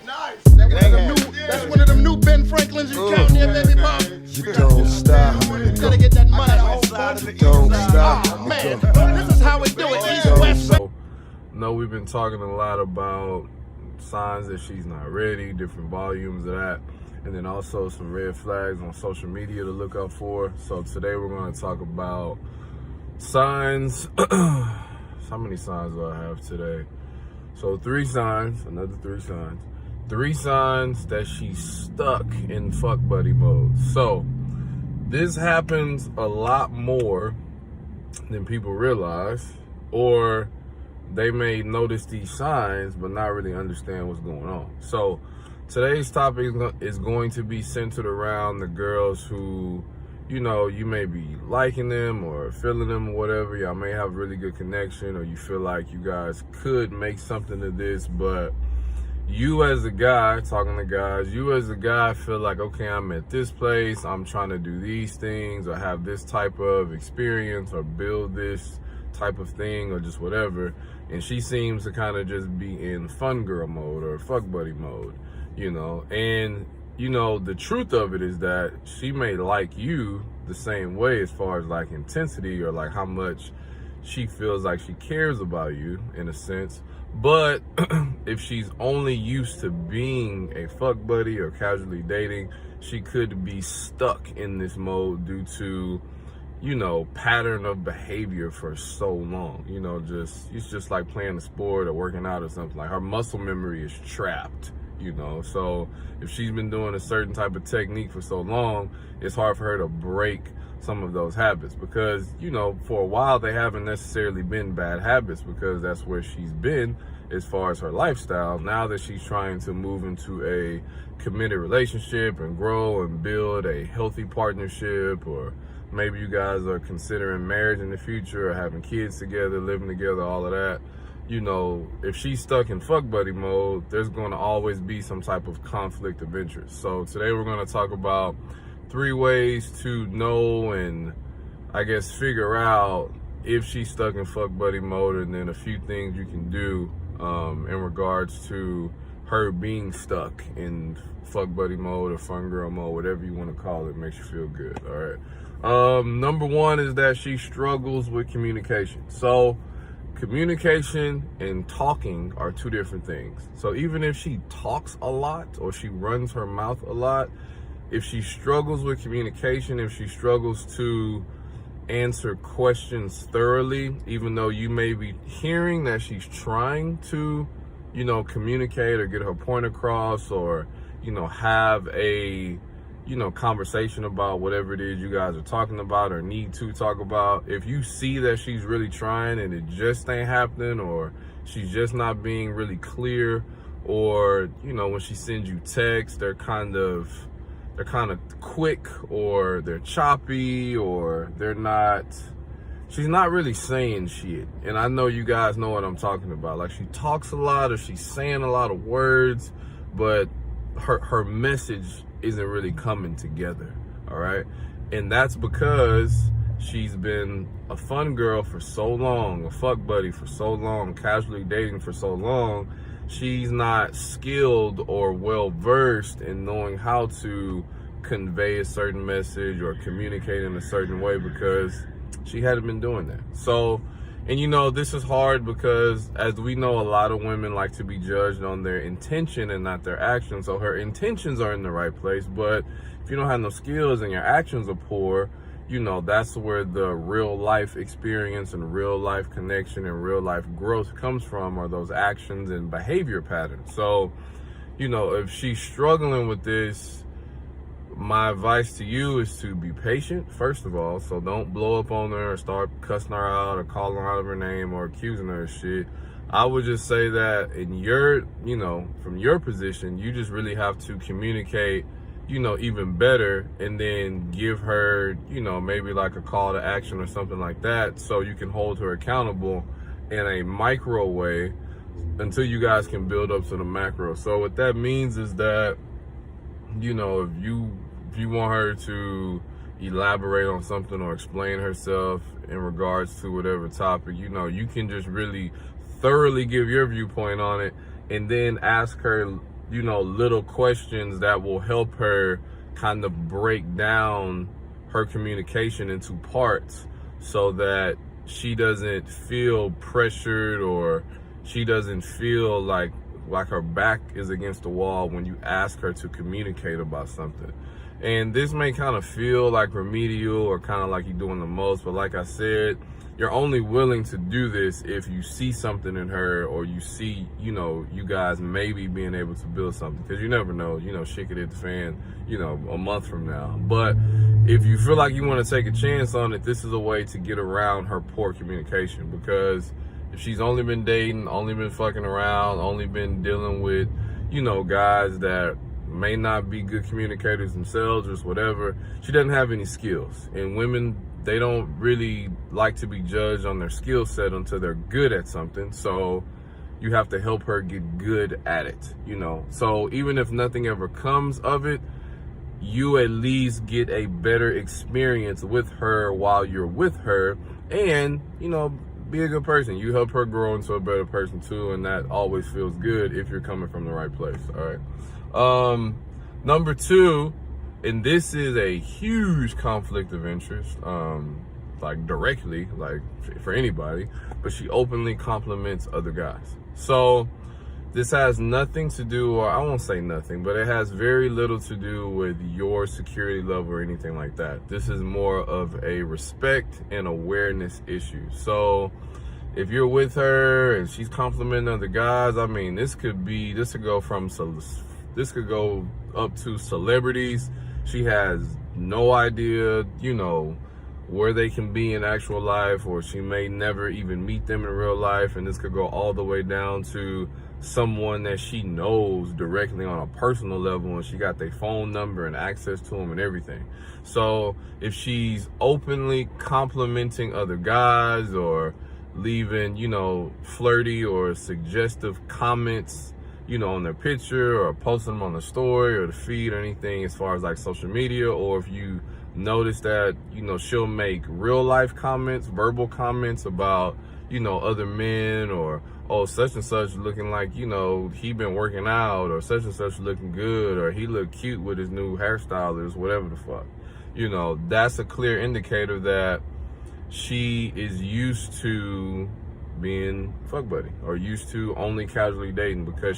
Nice. That's one of them new Ben Franklins you count there, baby Bob. You don't stop. Gotta get that money. You don't stop. Oh man, this is how we do it. East, west. So, no, we've been talking a lot about signs that she's not ready, different volumes of that, and then also some red flags on social media to look out for. So today we're going to talk about signs. How many signs do I have today? So 3 signs, another 3 signs. 3 signs that she's stuck in fuck buddy mode. So this happens a lot more than people realize, or they may notice these signs but not really understand what's going on. So today's topic is going to be centered around the girls who, you know, you may be liking them or feeling them or whatever. Y'all may have a really good connection, or you feel like you guys could make something of this, but you as a guy, talking to guys, you as a guy feel like, okay, I'm at this place, I'm trying to do these things, or have this type of experience, or build this type of thing, or just whatever. And she seems to kind of just be in fun girl mode or fuck buddy mode, you know. And, you know, the truth of it is that she may like you the same way as far as like intensity, or like how much she feels like she cares about you in a sense. But if she's only used to being a fuck buddy or casually dating, she could be stuck in this mode due to, you know, pattern of behavior for so long. You know, it's just like playing a sport or working out or something. Like her muscle memory is trapped, you know. So if she's been doing a certain type of technique for so long, it's hard for her to break some of those habits, because, you know, for a while they haven't necessarily been bad habits, because that's where she's been as far as her lifestyle. Now that she's trying to move into a committed relationship and grow and build a healthy partnership, or maybe you guys are considering marriage in the future, or having kids together, living together, all of that, you know, if she's stuck in fuck buddy mode, there's going to always be some type of conflict of interest. So today we're going to talk about 3 ways to know and, I guess, figure out if she's stuck in fuck buddy mode, and then a few things you can do in regards to her being stuck in fuck buddy mode or fun girl mode, whatever you want to call it, makes you feel good. All right. Number 1 is that she struggles with communication. So communication and talking are 2 different things. So even if she talks a lot or she runs her mouth a lot, if she struggles with communication, if she struggles to answer questions thoroughly, even though you may be hearing that she's trying to, you know, communicate or get her point across, or, you know, have a, you know, conversation about whatever it is you guys are talking about or need to talk about. If you see that she's really trying and it just ain't happening, or she's just not being really clear, or, you know, when she sends you texts, they're kind of quick, or they're choppy, or she's not really saying shit. And I know you guys know what I'm talking about. Like, she talks a lot, or she's saying a lot of words, but her message isn't really coming together. All right. And that's because she's been a fun girl for so long, a fuck buddy for so long, casually dating for so long. She's not skilled or well versed in knowing how to convey a certain message or communicate in a certain way, because she hadn't been doing that. So, and you know, this is hard because, as we know, a lot of women like to be judged on their intention and not their actions. So her intentions are in the right place, but if you don't have no skills and your actions are poor, you know, that's where the real life experience and real life connection and real life growth comes from, are those actions and behavior patterns. So, you know, if she's struggling with this, my advice to you is to be patient, first of all. So don't blow up on her or start cussing her out or calling her out of her name or accusing her of shit. I would just say that in your, you know, from your position, you just really have to communicate, you know, even better, and then give her, you know, maybe like a call to action or something like that, so you can hold her accountable in a micro way until you guys can build up to the macro. So what that means is that, you know, if you want her to elaborate on something or explain herself in regards to whatever topic, you know, you can just really thoroughly give your viewpoint on it, and then ask her little questions that will help her kind of break down her communication into parts so that she doesn't feel pressured or she doesn't feel like her back is against the wall when you ask her to communicate about something. And this may kind of feel like remedial or kind of like you're doing the most, but like I said, you're only willing to do this if you see something in her or you see, you guys maybe being able to build something. Because you never know, shit could hit the fan, a month from now. But if you feel like you want to take a chance on it, this is a way to get around her poor communication. Because if she's only been dating, only been fucking around, only been dealing with, guys that may not be good communicators themselves or whatever, she doesn't have any skills. And women, they don't really like to be judged on their skill set until they're good at something. So you have to help her get good at it, So even if nothing ever comes of it, you at least get a better experience with her while you're with her, and, be a good person. You help her grow into a better person too, and that always feels good if you're coming from the right place, all right? Number 2, and this is a huge conflict of interest, like directly, like for anybody, but she openly compliments other guys. So this has nothing to do, or I won't say nothing, but it has very little to do with your security level or anything like that. This is more of a respect and awareness issue. So if you're with her and she's complimenting other guys, I mean, this could go up to celebrities. She has no idea, where they can be in actual life, or she may never even meet them in real life. And this could go all the way down to someone that she knows directly on a personal level, and she got their phone number and access to them and everything. So if she's openly complimenting other guys or leaving, flirty or suggestive comments, on their picture, or posting them on the story or the feed or anything as far as like social media, or if you notice that, she'll make real life comments, verbal comments about, other men, or, oh, such and such looking like, he been working out, or such and such looking good, or he look cute with his new hairstylist, whatever the fuck. That's a clear indicator that she is used to being fuck buddy, or used to only casually dating, because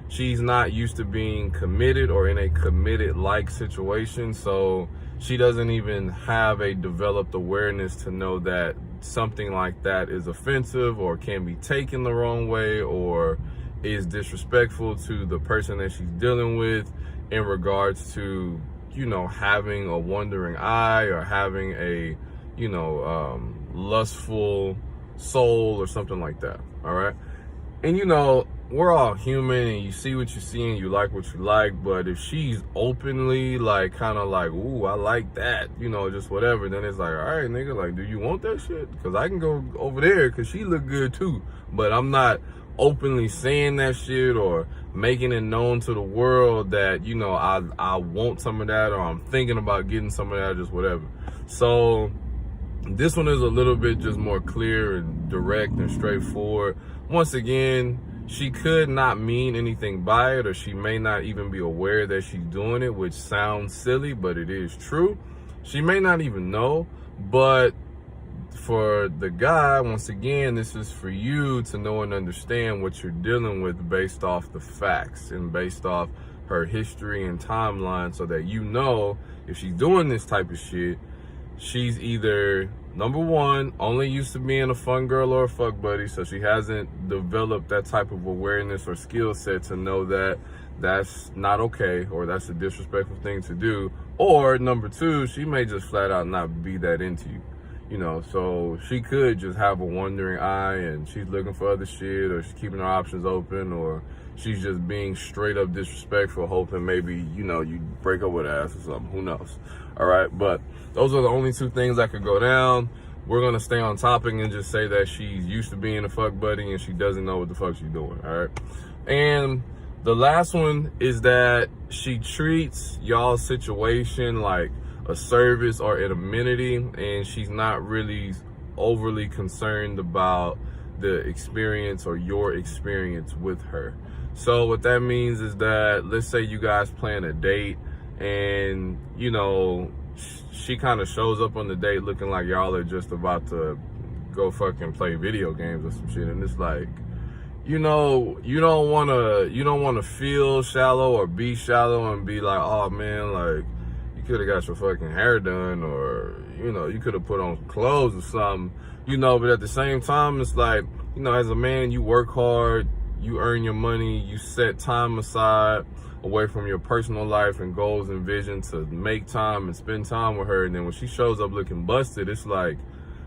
she's not used to being committed or in a committed like situation. So she doesn't even have a developed awareness to know that something like that is offensive or can be taken the wrong way or is disrespectful to the person that she's dealing with in regards to, having a wandering eye or having a, lustful soul or something like that. All right. And we're all human, and you see what you see and you like what you like. But if she's openly like kind of like, ooh, I like that, just whatever, then it's like, all right, nigga, like, do you want that shit? Because I can go over there because she look good too. But I'm not openly saying that shit or making it known to the world that, I want some of that, or I'm thinking about getting some of that, just whatever. So this one is a little bit just more clear and direct and straightforward. Once again, she could not mean anything by it, or she may not even be aware that she's doing it, which sounds silly, but it is true. She may not even know. But for the guy, once again, this is for you to know and understand what you're dealing with based off the facts and based off her history and timeline, so that if she's doing this type of shit, she's either, number one, only used to being a fun girl or a fuck buddy, so she hasn't developed that type of awareness or skill set to know that that's not okay, or that's a disrespectful thing to do. Or number 2, she may just flat out not be that into you. So she could just have a wandering eye and she's looking for other shit, or she's keeping her options open, or she's just being straight up disrespectful, hoping maybe, you break up with her ass or something. Who knows? All right. But those are the only 2 things that could go down. We're going to stay on topic and just say that she's used to being a fuck buddy and she doesn't know what the fuck she's doing. All right. And the last one is that she treats y'all's situation like a service or an amenity, and she's not really overly concerned about the experience or your experience with her. So what that means is that, let's say you guys plan a date and, you know, she kind of shows up on the date looking like y'all are just about to go fucking play video games or some shit. And it's like, you know, you don't want to feel shallow or be shallow and be like, oh man, like, you could have got your fucking hair done, or, you know, you could have put on some clothes or something, you know. But at the same time, it's like, you know, as a man, you work hard, you earn your money, you set time aside away from your personal life and goals and vision to make time and spend time with her. And then when she shows up looking busted, it's like,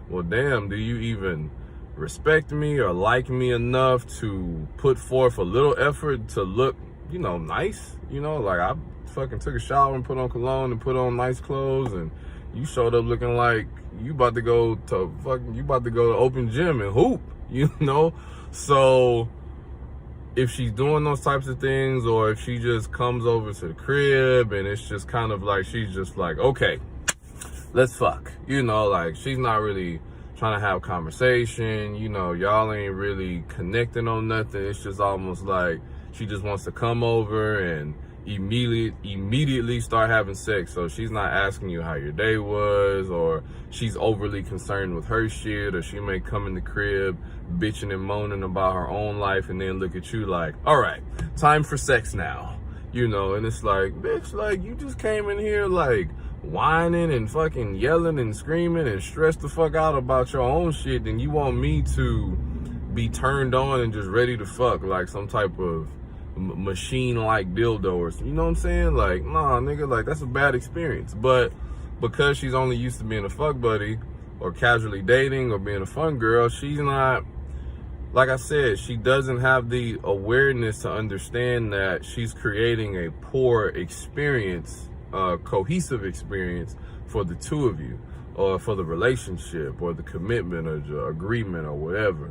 well, damn, do you even respect me or like me enough to put forth a little effort to look, you know, nice? You know, like, I fucking took a shower and put on cologne and put on nice clothes, and you showed up looking like you about to go to open gym and hoop, you know? So if she's doing those types of things, or if she just comes over to the crib and it's just kind of like, she's just like, okay, let's fuck, you know, like, she's not really trying to have conversation, you know, y'all ain't really connecting on nothing. It's just almost like she just wants to come over and immediately start having sex. So she's not asking you how your day was, or she's overly concerned with her shit, or she may come in the crib bitching and moaning about her own life and then look at you like, all right, time for sex now, you know. And it's like, bitch, like, you just came in here like whining and fucking yelling and screaming and stressed the fuck out about your own shit, and you want me to be turned on and just ready to fuck like some type of machine-like dildo or something, you know what I'm saying? Like, nah, nigga, like, that's a bad experience. But because she's only used to being a fuck buddy or casually dating or being a fun girl, she's not, like I said, she doesn't have the awareness to understand that she's creating a poor experience, cohesive experience for the two of you, or for the relationship, or the commitment, or the agreement, or whatever.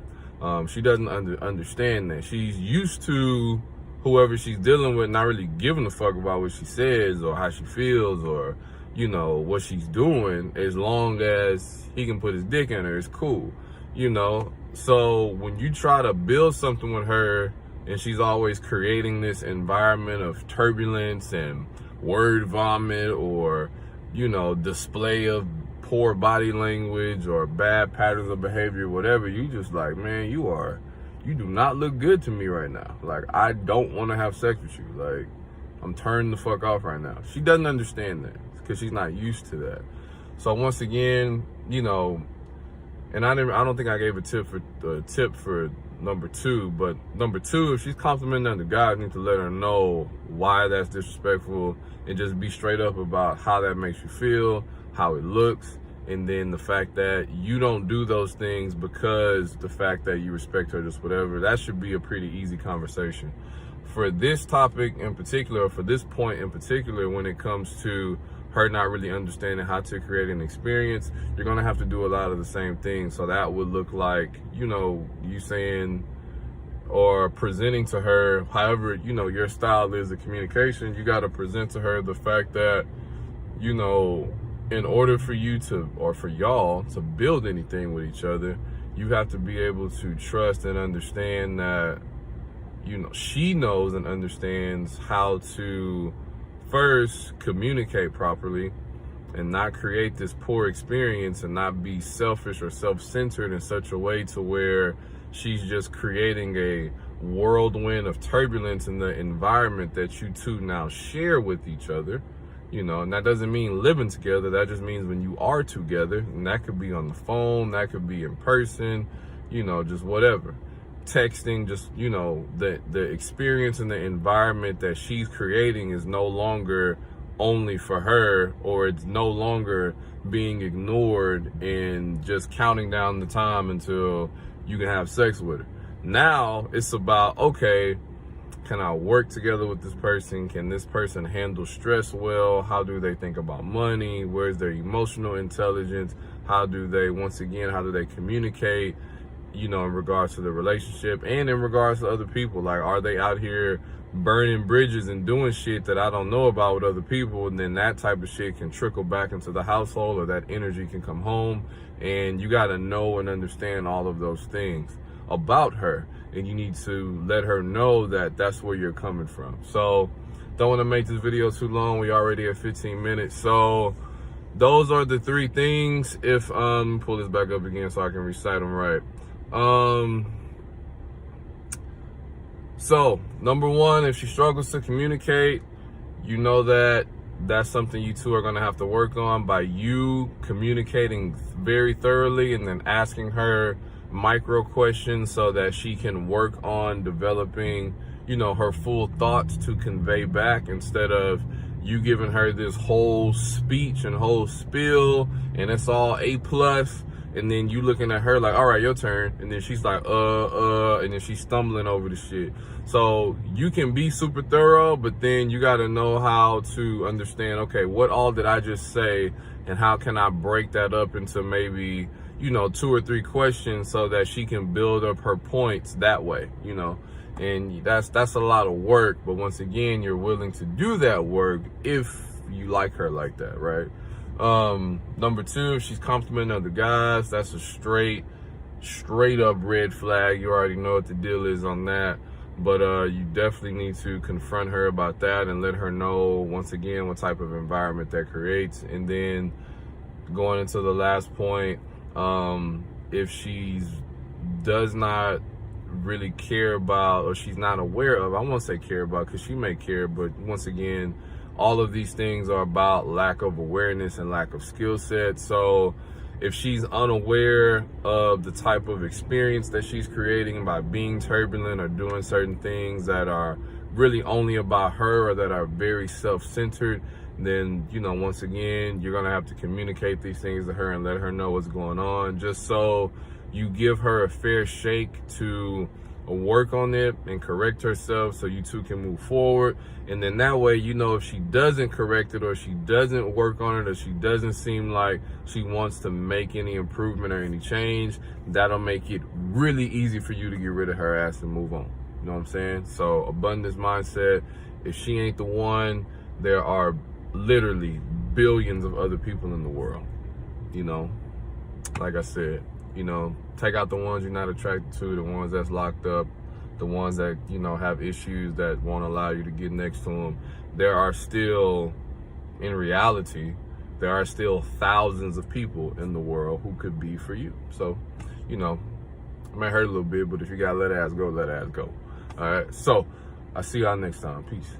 She doesn't understand that. She's used to whoever she's dealing with not really giving a fuck about what she says or how she feels or, you know, what she's doing, as long as he can put his dick in her, it's cool, you know. So when you try to build something with her and she's always creating this environment of turbulence and word vomit, or, you know, display of poor body language or bad patterns of behavior, whatever, you just like, man, you do not look good to me right now. Like, I don't want to have sex with you. Like, I'm turning the fuck off right now. She doesn't understand that because she's not used to that. So once again, you know, and I don't think I gave a tip for number two, but number two, if she's complimenting other guys, you need to let her know why that's disrespectful, and just be straight up about how that makes you feel, how it looks, and then the fact that you don't do those things because the fact that you respect her, just whatever. That should be a pretty easy conversation. For this topic in particular, or for this point in particular, when it comes to her not really understanding how to create an experience, you're gonna have to do a lot of the same things. So that would look like, you know, you saying or presenting to her, however, you know, your style is of communication, you gotta present to her the fact that, you know, in order for you to, or for y'all to build anything with each other, you have to be able to trust and understand that, you know, she knows and understands how to first communicate properly and not create this poor experience, and not be selfish or self-centered in such a way to where she's just creating a whirlwind of turbulence in the environment that you two now share with each other. You know, and that doesn't mean living together. That just means when you are together, and that could be on the phone, that could be in person, you know, just whatever. Texting, just, you know, the experience and the environment that she's creating is no longer only for her, or it's no longer being ignored and just counting down the time until you can have sex with her. Now it's about, okay, can I work together with this person? Can this person handle stress well? How do they think about money? Where's their emotional intelligence? How do they communicate, you know, in regards to the relationship and in regards to other people? Like, are they out here burning bridges and doing shit that I don't know about with other people? And then that type of shit can trickle back into the household, or that energy can come home. And you got to know and understand all of those things. about her, and you need to let her know that that's where you're coming from. So don't want to make this video too long. We already at 15 minutes. So those are the 3 things. If pull this back up again so I can recite them right. So number 1, if she struggles to communicate, you know that that's something you two are going to have to work on by you communicating very thoroughly and then asking her micro questions so that she can work on developing, you know, her full thoughts to convey back, instead of you giving her this whole speech and whole spiel and it's all A+, and then you looking at her like, all right, your turn, and then she's like, and then she's stumbling over the shit. So you can be super thorough, but then you got to know how to understand, okay, what all did I just say, and how can I break that up into maybe, you know, 2 or 3 questions so that she can build up her points that way, you know. And that's a lot of work, but once again, you're willing to do that work if you like her like that, right? Number 2, if she's complimenting other guys, that's a straight up red flag. You already know what the deal is on that. But you definitely need to confront her about that and let her know, once again, what type of environment that creates. And then going into the last point, if she does not really care about, or she's not aware of, I won't say care about because she may care, but once again, all of these things are about lack of awareness and lack of skill set. So if she's unaware of the type of experience that she's creating by being turbulent or doing certain things that are really only about her or that are very self-centered, then, you know, once again, you're gonna have to communicate these things to her and let her know what's going on, just so you give her a fair shake to work on it and correct herself so you two can move forward. And then that way, you know, if she doesn't correct it or she doesn't work on it or she doesn't seem like she wants to make any improvement or any change, that'll make it really easy for you to get rid of her ass and move on. You know what I'm saying? So abundance mindset, if she ain't the one, there are literally billions of other people in the world. You know, like I said, you know, take out the ones you're not attracted to, the ones that's locked up, the ones that, you know, have issues that won't allow you to get next to them. There are still, in reality, there are still thousands of people in the world who could be for you. So, you know, it may hurt a little bit, but if you gotta let ass go, let ass go. All right, so I'll see y'all next time. Peace.